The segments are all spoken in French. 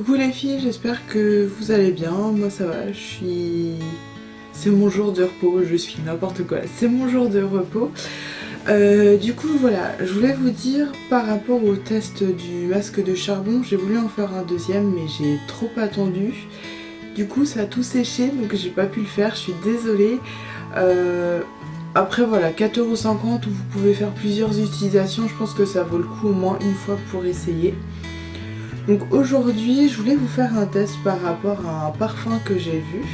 Coucou les filles, j'espère que vous allez bien. Moi ça va, c'est mon jour de repos, je suis n'importe quoi, c'est mon jour de repos. Du coup voilà, je voulais vous dire par rapport au test du masque de charbon, j'ai voulu en faire un deuxième mais j'ai trop attendu. Du coup ça a tout séché donc j'ai pas pu le faire, je suis désolée. Après voilà, 4,50€ où vous pouvez faire plusieurs utilisations, je pense que ça vaut le coup au moins une fois pour essayer. Donc aujourd'hui je voulais vous faire un test par rapport à un parfum que j'ai vu.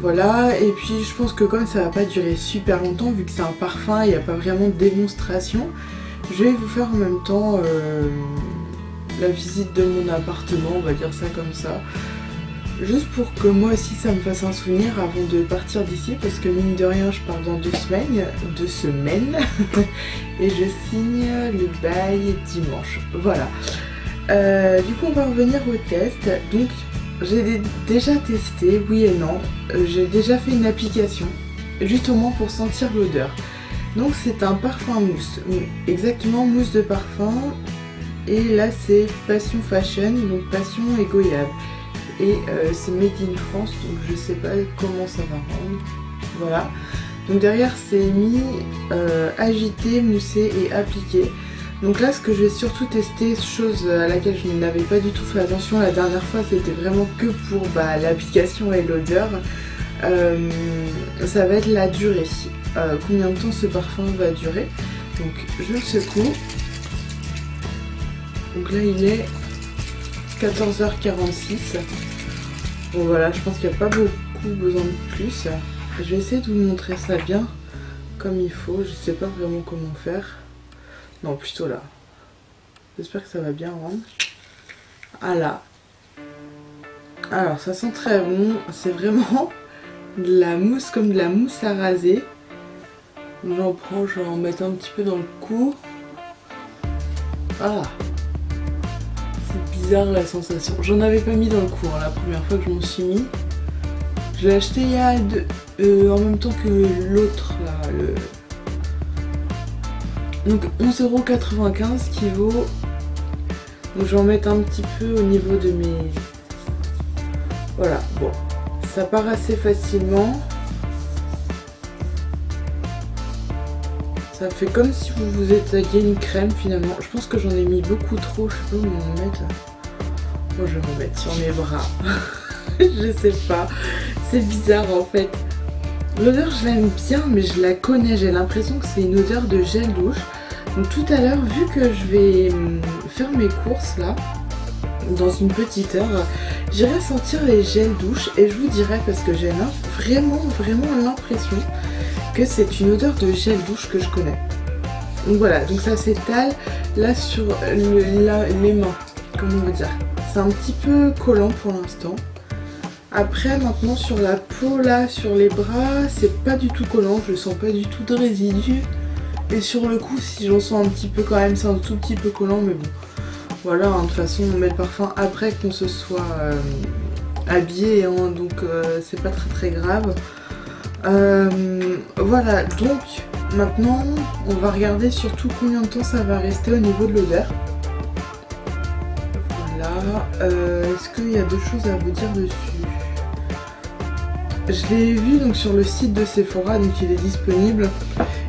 Voilà, et puis je pense que comme ça va pas durer super longtemps vu que c'est un parfum, il n'y a pas vraiment de démonstration, je vais vous faire en même temps la visite de mon appartement, on va dire ça comme ça. Juste pour que moi aussi ça me fasse un souvenir avant de partir d'ici, parce que mine de rien je pars dans 2 semaines et je signe le bail dimanche. Voilà. Du coup on va revenir au test. Donc j'ai déjà testé, oui et non. J'ai déjà fait une application, juste au moins pour sentir l'odeur. Donc c'est un parfum mousse, exactement mousse de parfum. Et là c'est Passion Fashion, donc Passion et Goyave. Et c'est made in France, donc je sais pas comment ça va rendre. Voilà. Donc derrière c'est mis agité, moussé et appliqué. Donc là ce que je vais surtout tester, chose à laquelle je n'avais pas du tout fait attention la dernière fois, c'était vraiment que pour l'application et l'odeur. Ça va être la durée. Combien de temps ce parfum va durer. Donc je le secoue. Donc là il est 14h46. Bon voilà, je pense qu'il n'y a pas beaucoup besoin de plus. Je vais essayer de vous montrer ça bien comme il faut. Je sais pas vraiment comment faire. Non, plutôt là. J'espère que ça va bien rendre. Ah là. Alors ça sent très bon. C'est vraiment de la mousse, comme de la mousse à raser. J'en prends, je vais en mettre un petit peu dans le cou. Ah, bizarre la sensation. J'en avais pas mis dans le cou la première fois que je m'en suis mis. Je l'ai acheté il y a en même temps que l'autre là. Donc 11,95€ qui vaut. Donc je vais en mettre un petit peu au niveau de mes. Voilà, bon. Ça part assez facilement. Ça fait comme si vous vous étaliez une crème finalement. Je pense que j'en ai mis beaucoup trop. Je sais pas où m'en mettre là. Moi je vais m'en mettre sur mes bras. Je sais pas. C'est bizarre en fait. L'odeur je l'aime bien mais je la connais. J'ai l'impression que c'est une odeur de gel douche. Donc tout à l'heure vu que je vais faire mes courses là, dans une petite heure, j'irai sentir les gels douche et je vous dirai parce que j'ai vraiment l'impression que c'est une odeur de gel douche que je connais. Donc voilà, donc ça s'étale là sur les mains, comment on va dire. C'est un petit peu collant pour l'instant. Après maintenant sur la peau là, sur les bras, c'est pas du tout collant, je sens pas du tout de résidus. Et sur le cou, si j'en sens un petit peu quand même, c'est un tout petit peu collant, mais bon. Voilà, de toute façon on met le parfum après qu'on se soit habillé, hein, donc c'est pas très grave. Voilà, donc maintenant on va regarder surtout combien de temps ça va rester au niveau de l'odeur. Voilà, est-ce qu'il y a d'autres choses à vous dire dessus? Je l'ai vu donc sur le site de Sephora, donc il est disponible.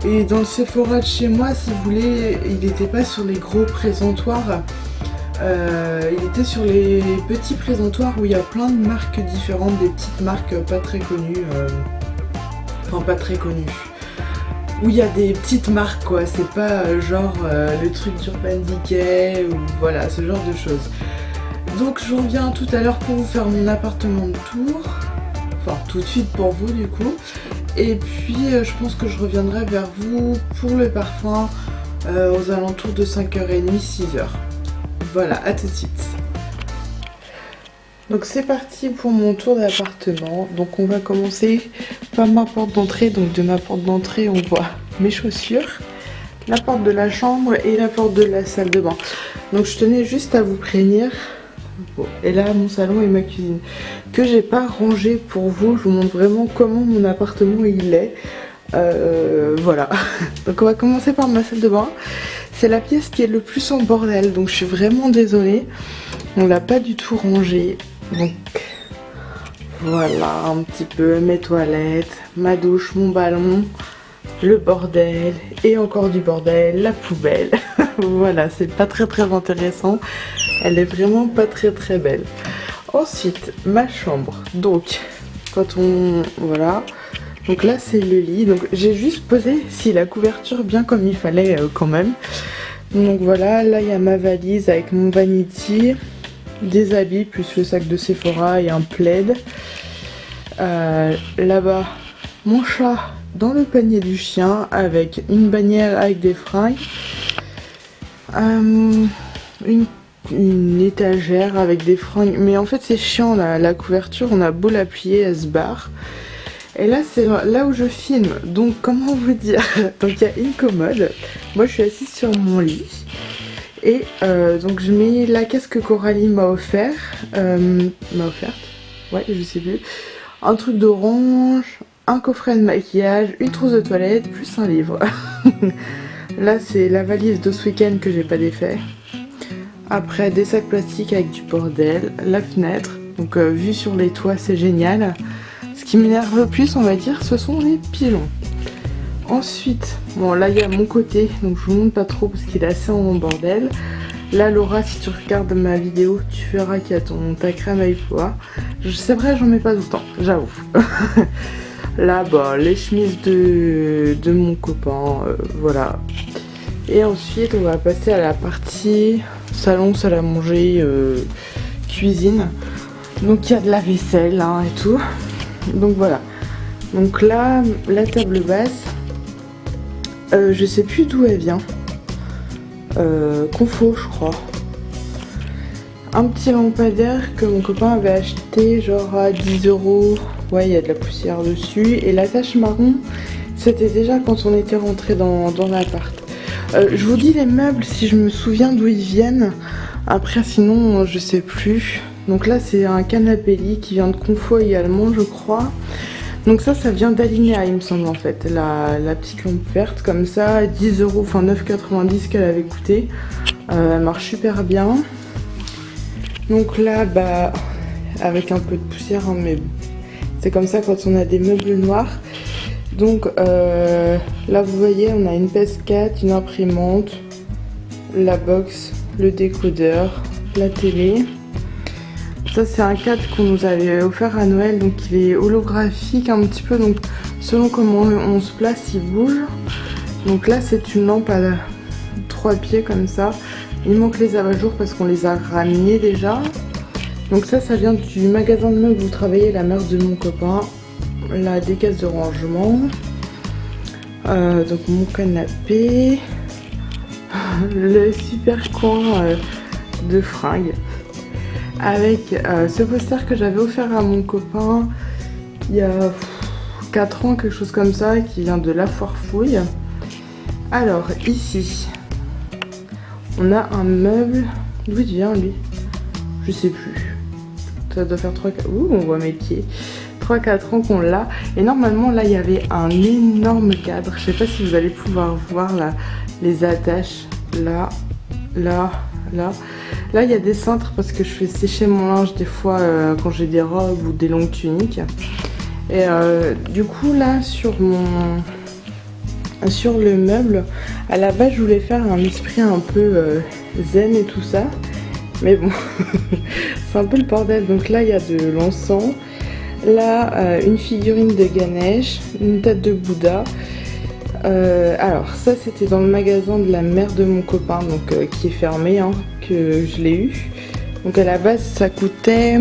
Et dans le Sephora de chez moi, si vous voulez, il n'était pas sur les gros présentoirs. Il était sur les petits présentoirs où il y a plein de marques différentes, des petites marques pas très connues. Enfin pas très connues. Où il y a des petites marques quoi, c'est pas genre le truc d'Urban Decay ou voilà, ce genre de choses. Donc je reviens tout à l'heure pour vous faire mon appartement de tour. Enfin tout de suite pour vous du coup. Et puis je pense que je reviendrai vers vous pour le parfum aux alentours de 5h30, 6h. Voilà, à tout de suite. Donc c'est parti pour mon tour d'appartement. Donc on va commencer par ma porte d'entrée. Donc de ma porte d'entrée on voit mes chaussures, la porte de la chambre et la porte de la salle de bain. Donc je tenais juste à vous prévenir. Bon, et là mon salon et ma cuisine que j'ai pas rangé pour vous. Je vous montre vraiment comment mon appartement il est. Voilà. Donc on va commencer par ma salle de bain. c'est la pièce qui est le plus en bordel, donc je suis vraiment désolée. On l'a pas du tout rangée. Donc voilà un petit peu mes toilettes, ma douche, mon ballon, le bordel et encore du bordel, la poubelle. Voilà, c'est pas très intéressant. Elle est vraiment pas très belle. Ensuite, ma chambre. Donc, quand on... Voilà. Donc là, c'est le lit. Donc j'ai juste posé si la couverture bien comme il fallait quand même. Donc voilà, là il y a ma valise avec mon vanity, des habits plus le sac de Sephora et un plaid. Là-bas, mon chat dans le panier du chien avec une bannière avec des fringues. Une étagère avec des fringues. Mais en fait c'est chiant la couverture, on a beau la plier, elle se barre. Et là c'est là où je filme, donc comment vous dire. Donc il y a une commode, moi je suis assise sur mon lit. Et donc je mets la casque que Coralie m'a offert. Ouais je sais plus. Un truc d'orange, un coffret de maquillage, une trousse de toilette, plus un livre. Là c'est la valise de ce week-end que j'ai pas défait. Après des sacs plastiques avec du bordel, la fenêtre, donc vue sur les toits c'est génial. Ce qui m'énerve le plus on va dire ce sont les pigeons. Ensuite, bon là il y a mon côté, donc je vous montre pas trop parce qu'il est assez en bordel. Là Laura, si tu regardes ma vidéo, tu verras qu'il y a ta crème à poids. C'est vrai j'en mets pas tout le temps, j'avoue. Là bah les chemises de mon copain, voilà. Et ensuite on va passer à la partie salon, salle à manger, cuisine. Donc il y a de la vaisselle hein, et tout. Donc voilà. Donc là, la table basse, je sais plus d'où elle vient. Confo je crois. Un petit lampadaire que mon copain avait acheté genre à 10 €. Ouais il y a de la poussière dessus. Et la tache marron c'était déjà quand on était rentré dans l'appart. Je vous dis les meubles si je me souviens d'où ils viennent. Après sinon je sais plus. Donc là c'est un canapé lit qui vient de Confo également je crois. Donc ça vient d'Alinea il me semble en fait. La petite lampe verte comme ça, 10 €, enfin 9,90 qu'elle avait coûté. Elle marche super bien. Donc là bah avec un peu de poussière hein, mais c'est comme ça quand on a des meubles noirs. Donc là vous voyez on a une PS4, une imprimante, la box, le décodeur, la télé. Ça c'est un cadre qu'on nous avait offert à Noël, donc il est holographique un petit peu, donc selon comment on se place il bouge. Donc là c'est une lampe à 3 pieds comme ça. Il manque les abat-jours parce qu'on les a ramenés déjà. Donc ça vient du magasin de meubles où travaillait la mère de mon copain. Là des caisses de rangement. Donc mon canapé. Le super coin de fringues. Avec ce poster que j'avais offert à mon copain il y a 4 ans, quelque chose comme ça, qui vient de la Foire Fouille. Alors ici, on a un meuble, d'où il vient lui? Je sais plus. Ça doit faire 3-4... Ouh, on voit mes pieds. 3-4 ans qu'on l'a. Et normalement là il y avait un énorme cadre. Je sais pas si vous allez pouvoir voir là, les attaches. Là, là, là. Là il y a des cintres parce que je fais sécher mon linge des fois quand j'ai des robes ou des longues tuniques. Et du coup là sur le meuble, à la base je voulais faire un esprit un peu zen et tout ça. Mais bon, c'est un peu le bordel. Donc là il y a de l'encens. Là une figurine de Ganesh, une tête de Bouddha. Alors ça c'était dans le magasin de la mère de mon copain, donc qui est fermé, hein, que je l'ai eu. Donc à la base ça coûtait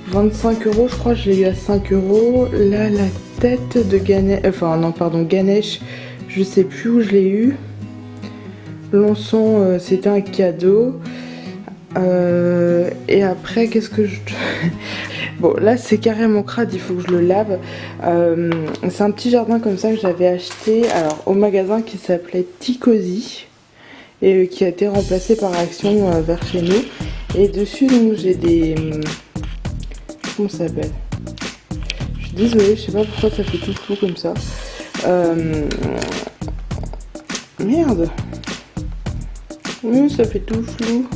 25 €, je crois, je l'ai eu à 5 €. Là la tête de Ganesh, enfin non pardon Ganesh, je sais plus où je l'ai eu. L'encens c'était un cadeau. Et après qu'est-ce que je... Bon là c'est carrément crade, il faut que je le lave. C'est un petit jardin comme ça que j'avais acheté alors au magasin qui s'appelait Ticosi et qui a été remplacé par Action vers chez nous. Et dessus donc j'ai des... Comment ça s'appelle? Je suis désolée, je sais pas pourquoi ça fait tout flou comme ça. Merde. Ça fait tout flou.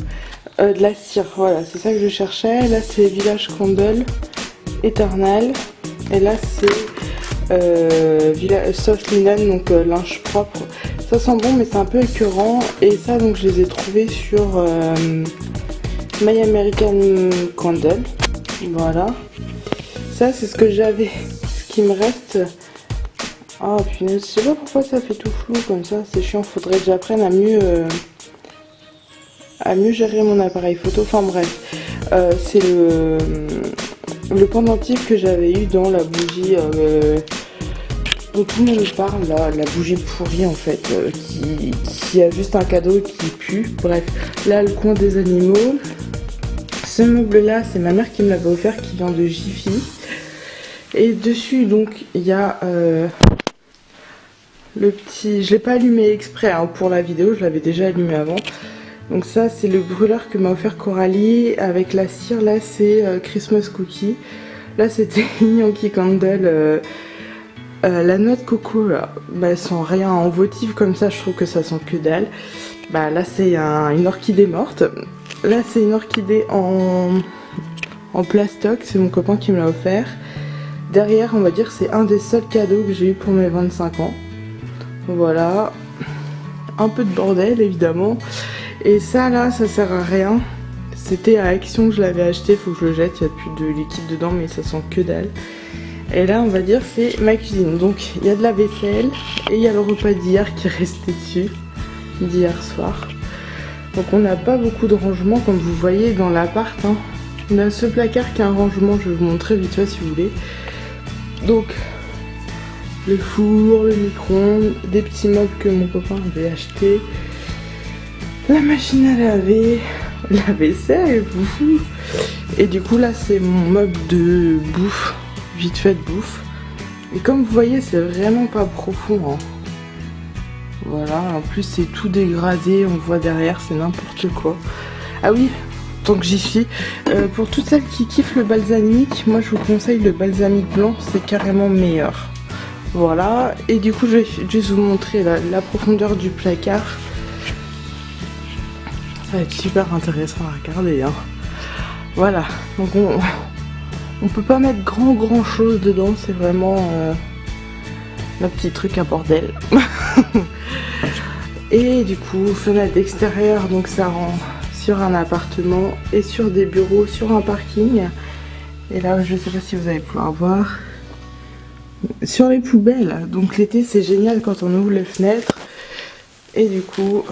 De la cire, voilà, c'est ça que je cherchais. Là c'est Village Candle Eternal. Et là c'est Soft Linen, donc linge propre. Ça sent bon mais c'est un peu écœurant. Et ça donc je les ai trouvés sur My American Candle. Voilà. Ça c'est ce que j'avais. Ce qui me reste. Ah punaise, je sais pas pourquoi ça fait tout flou comme ça. C'est chiant, faudrait que j'apprenne à mieux gérer mon appareil photo. Enfin bref. C'est le pendentif que j'avais eu dans la bougie dont tout le monde parle, là, la bougie pourrie en fait, qui a juste un cadeau qui pue. Bref, là le coin des animaux. Ce meuble là c'est ma mère qui me l'avait offert, qui vient de Jiffy. Et dessus donc il y a le petit, je l'ai pas allumé exprès hein, pour la vidéo, je l'avais déjà allumé avant. Donc ça c'est le brûleur que m'a offert Coralie avec la cire. Là c'est Christmas Cookie. Là c'était Yankee Candle. La noix de coco là, bah, elles sont rien en votive comme ça, je trouve que ça sent que dalle. Bah là c'est une orchidée morte. Là c'est une orchidée en plastoc, c'est mon copain qui me l'a offert. Derrière on va dire c'est un des seuls cadeaux que j'ai eu pour mes 25 ans. Voilà, un peu de bordel évidemment. Et ça là, ça sert à rien. C'était à Action que je l'avais acheté, faut que je le jette, il n'y a plus de liquide dedans mais ça sent que dalle. Et là on va dire c'est ma cuisine. Donc il y a de la vaisselle et il y a le repas d'hier qui est resté dessus, d'hier soir. Donc on n'a pas beaucoup de rangement comme vous voyez dans l'appart hein. On a ce placard qui a un rangement, je vais vous montrer vite fait si vous voulez. Donc le four, le micro-ondes, des petits meubles que mon copain avait acheté, la machine à laver, la vaisselle, bouffe. Et du coup là c'est mon meuble de bouffe, vite fait de bouffe. Et comme vous voyez c'est vraiment pas profond hein. Voilà, en plus c'est tout dégradé, on voit derrière, c'est n'importe quoi. Ah oui, tant que j'y suis, pour toutes celles qui kiffent le balsamique, moi je vous conseille le balsamique blanc, c'est carrément meilleur. Voilà, et du coup je vais juste vous montrer la profondeur du placard. Ça va être super intéressant à regarder hein. Voilà, donc on peut pas mettre grand chose dedans, c'est vraiment un petit truc à bordel. Et du coup fenêtre d'extérieur, donc ça rend sur un appartement et sur des bureaux, sur un parking. Et là je sais pas si vous allez pouvoir voir, sur les poubelles. Donc l'été c'est génial quand on ouvre les fenêtres. Et du coup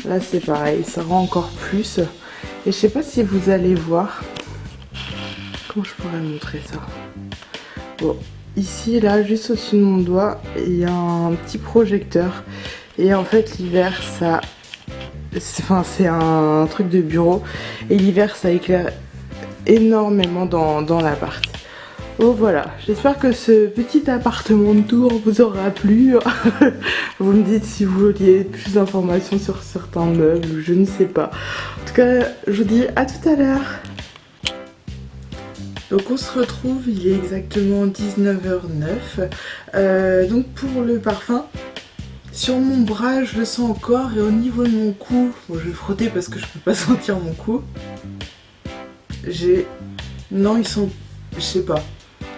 là c'est pareil, ça rend encore plus. Et je sais pas si vous allez voir, comment je pourrais montrer ça. Bon, ici là juste au-dessus de mon doigt il y a un petit projecteur. Et en fait l'hiver ça, c'est un truc de bureau. Et l'hiver ça éclaire énormément dans l'appart. Oh voilà, j'espère que ce petit appartement de tour vous aura plu. Vous me dites si vous vouliez plus d'informations sur certains meubles, je ne sais pas. En tout cas, je vous dis à tout à l'heure. Donc on se retrouve, il est exactement 19h09. Donc pour le parfum, sur mon bras je le sens encore, et au niveau de mon cou, bon je vais frotter parce que je peux pas sentir mon cou. Non ils sont, je sais pas.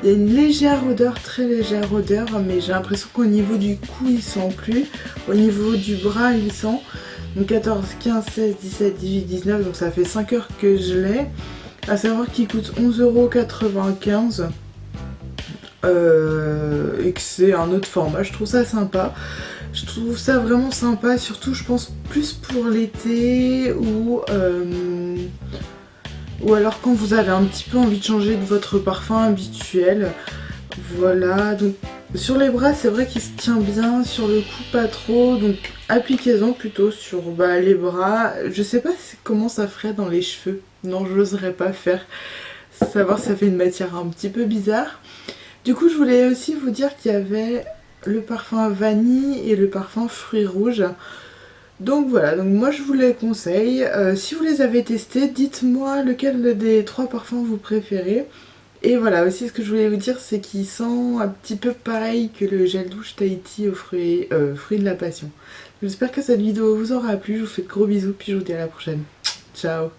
Il y a une légère odeur, très légère odeur, mais j'ai l'impression qu'au niveau du cou il sent plus. Au niveau du bras il sent. Donc 14, 15, 16, 17, 18, 19, donc ça fait 5 heures que je l'ai. À savoir qu'il coûte 11,95 € et que c'est un autre format. Je trouve ça sympa. Je trouve ça vraiment sympa, surtout je pense plus pour l'été ou alors quand vous avez un petit peu envie de changer de votre parfum habituel. Voilà, donc sur les bras c'est vrai qu'il se tient bien, sur le cou pas trop, donc appliquez-en plutôt sur les bras. Je sais pas comment ça ferait dans les cheveux, non j'oserais pas faire, savoir si ça fait une matière un petit peu bizarre. Du coup je voulais aussi vous dire qu'il y avait le parfum vanille et le parfum fruits rouges. Donc voilà, donc moi je vous les conseille. Si vous les avez testés, dites-moi lequel des 3 parfums vous préférez. Et voilà, aussi ce que je voulais vous dire, c'est qu'il sent un petit peu pareil que le gel douche Tahiti aux fruits de la passion. J'espère que cette vidéo vous aura plu, je vous fais de gros bisous, puis je vous dis à la prochaine. Ciao.